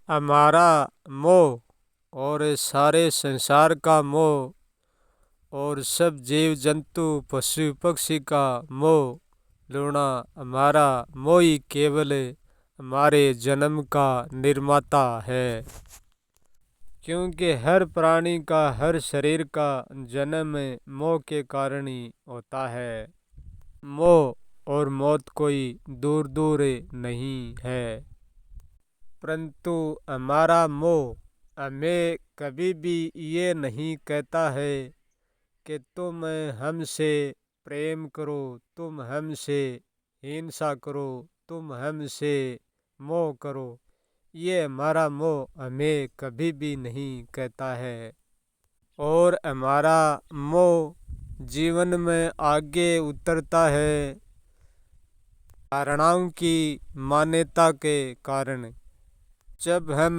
हमारा मोह और सारे संसार का मोह और सब जीव जंतु पशु पक्षी का मोह लूना हमारा मोह ही केवल हमारे जन्म का निर्माता है। क्योंकि हर प्राणी का हर शरीर का जन्म मोह के कारण ही होता है। मोह और मौत कोई दूर दूर नहीं है, परंतु हमारा मोह हमें कभी भी ये नहीं कहता है कि तुम हमसे प्रेम करो, तुम हमसे हिंसा करो, तुम हमसे मोह करो। ये हमारा मोह हमें कभी भी नहीं कहता है। और हमारा मोह जीवन में आगे उतरता है धारणाओं की मान्यता के कारण। जब हम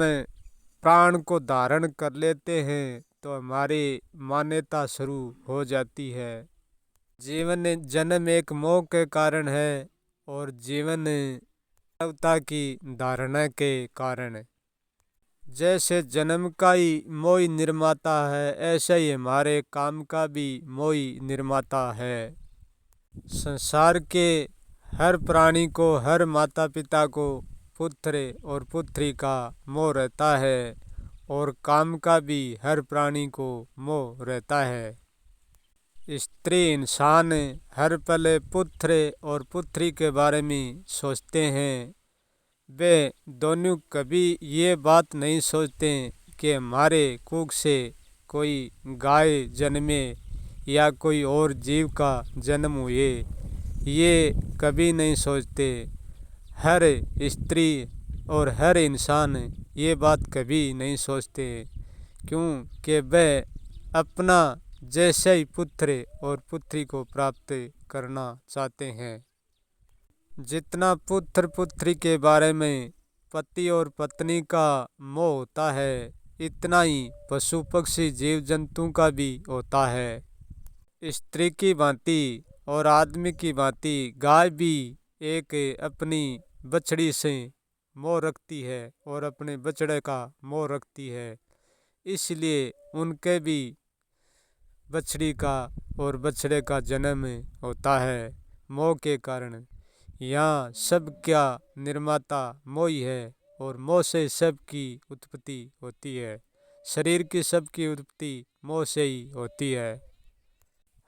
प्राण को धारण कर लेते हैं तो हमारी मान्यता शुरू हो जाती है। जीवन जन्म एक मोह के कारण है और जीवन मानवता की धारणा के कारण। जैसे जन्म का ही मोह निर्माता है, ऐसे ही हमारे काम का भी मोह निर्माता है। संसार के हर प्राणी को, हर माता पिता को पुत्र और पुत्री का मोह रहता है और काम का भी हर प्राणी को मोह रहता है। स्त्री इंसान हर पल पुत्र और पुत्री के बारे में सोचते हैं। वे दोनों कभी ये बात नहीं सोचते कि हमारे कुख से कोई गाय जन्मे या कोई और जीव का जन्म हुए, ये कभी नहीं सोचते। हर स्त्री और हर इंसान ये बात कभी नहीं सोचते, क्योंकि वे अपना जैसे ही पुत्र और पुत्री को प्राप्त करना चाहते हैं। जितना पुत्र पुत्री के बारे में पति और पत्नी का मोह होता है, इतना ही पशु पक्षी जीव जंतु का भी होता है। स्त्री की भांति और आदमी की भांति गाय भी एक अपनी बछड़ी से मोह रखती है और अपने बछड़े का मोह रखती है। इसलिए उनके भी बछड़ी का और बछड़े का जन्म होता है मोह के कारण। यहाँ सब क्या निर्माता मोह ही है और मोह से सबकी उत्पत्ति होती है। शरीर की सबकी उत्पत्ति मोह से ही होती है।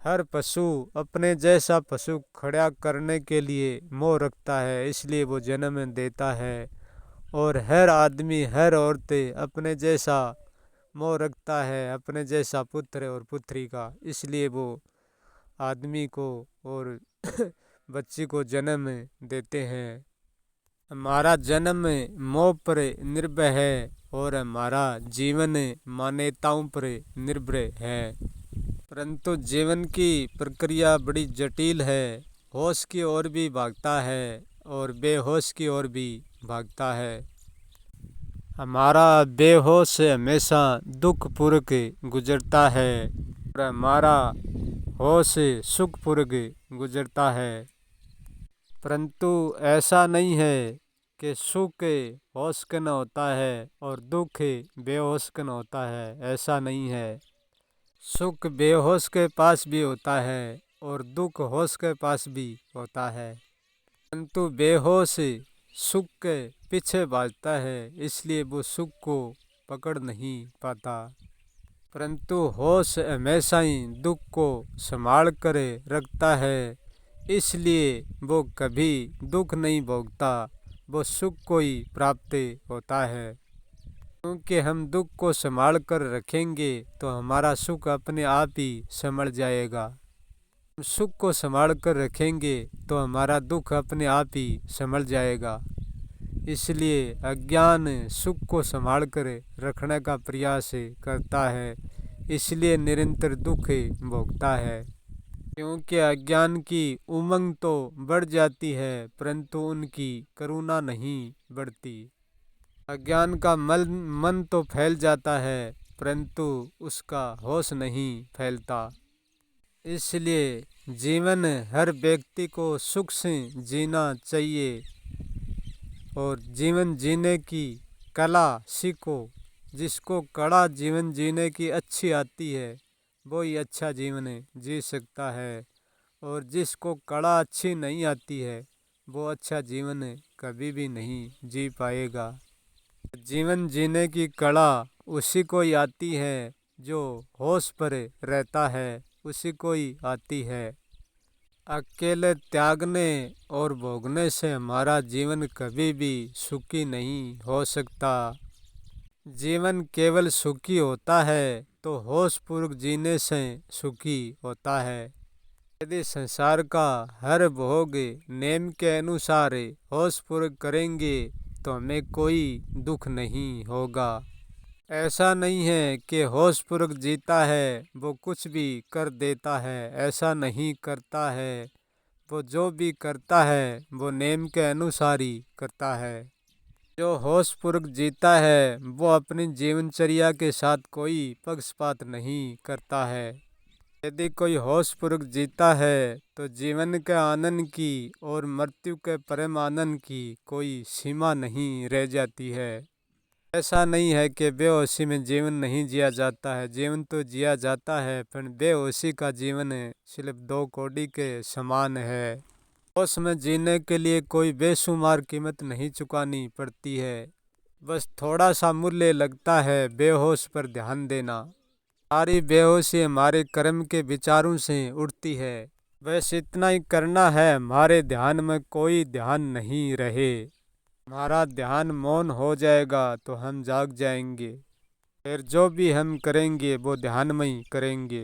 हर पशु अपने जैसा पशु खड़ा करने के लिए मोह रखता है, इसलिए वो जन्म देता है। और हर आदमी, हर औरत अपने जैसा मोह रखता है, अपने जैसा पुत्र और पुत्री का, इसलिए वो आदमी को और बच्ची को जन्म देते हैं। हमारा जन्म मोह पर निर्भर है और हमारा जीवन मान्यताओं पर निर्भर है। परंतु जीवन की प्रक्रिया बड़ी जटिल है। होश की ओर भी भागता है और बेहोश की ओर भी भागता है। हमारा बेहोश हमेशा दुखपूर्वक गुजरता है और हमारा होश सुखपूर्वक गुजरता है। परंतु ऐसा नहीं है कि सुख होश के न होता है और दुख बेहोश के न होता है, ऐसा नहीं है। सुख बेहोश के पास भी होता है और दुख होश के पास भी होता है। परंतु बेहोश सुख के पीछे भागता है, इसलिए वो सुख को पकड़ नहीं पाता। परंतु होश हमेशा ही दुख को संभाल कर रखता है, इसलिए वो कभी दुख नहीं भोगता, वो सुख को ही प्राप्त होता है। क्योंकि हम दुख को संभाल कर रखेंगे तो हमारा सुख अपने आप ही संभल जाएगा। सुख को संभाल कर रखेंगे तो हमारा दुख अपने आप ही संभल जाएगा। इसलिए अज्ञान सुख को संभाल कर रखने का प्रयास करता है, इसलिए निरंतर दुख भोगता है। क्योंकि अज्ञान की उमंग तो बढ़ जाती है, परंतु उनकी करुणा नहीं बढ़ती। अज्ञान का मन तो फैल जाता है, परंतु उसका होश नहीं फैलता। इसलिए जीवन हर व्यक्ति को सुख से जीना चाहिए और जीवन जीने की कला सीखो। जिसको कला जीवन जीने की अच्छी आती है वो ही अच्छा जीवन जी सकता है, और जिसको कला अच्छी नहीं आती है वो अच्छा जीवन कभी भी नहीं जी पाएगा। जीवन जीने की कला उसी को ही आती है जो होश पर रहता है, उसी को ही आती है। अकेले त्यागने और भोगने से हमारा जीवन कभी भी सुखी नहीं हो सकता। जीवन केवल सुखी होता है तो होशपूर्वक जीने से सुखी होता है। यदि संसार का हर भोग नेम के अनुसार होशपूर्वक करेंगे तो हमें कोई दुख नहीं होगा। ऐसा नहीं है कि होशपूर्वक जीता है वो कुछ भी कर देता है, ऐसा नहीं करता है। वो जो भी करता है वो नेम के अनुसार ही करता है। जो होशपूर्वक जीता है वो अपनी जीवनचर्या के साथ कोई पक्षपात नहीं करता है। यदि कोई होशपूर्वक जीता है तो जीवन के आनंद की और मृत्यु के परम आनंद की कोई सीमा नहीं रह जाती है। ऐसा नहीं है कि बेहोशी में जीवन नहीं जिया जाता है, जीवन तो जिया जाता है, पर बेहोशी का जीवन सिर्फ 2 कौड़ी के समान है। होश में जीने के लिए कोई बेशुमार कीमत नहीं चुकानी पड़ती है, बस थोड़ा सा मूल्य लगता है बेहोश पर ध्यान देना। सारी बेहोशी हमारे कर्म के विचारों से उठती है। बस इतना ही करना है, हमारे ध्यान में कोई ध्यान नहीं रहे। हमारा ध्यान मौन हो जाएगा तो हम जाग जाएंगे, फिर जो भी हम करेंगे वो ध्यान में ही करेंगे।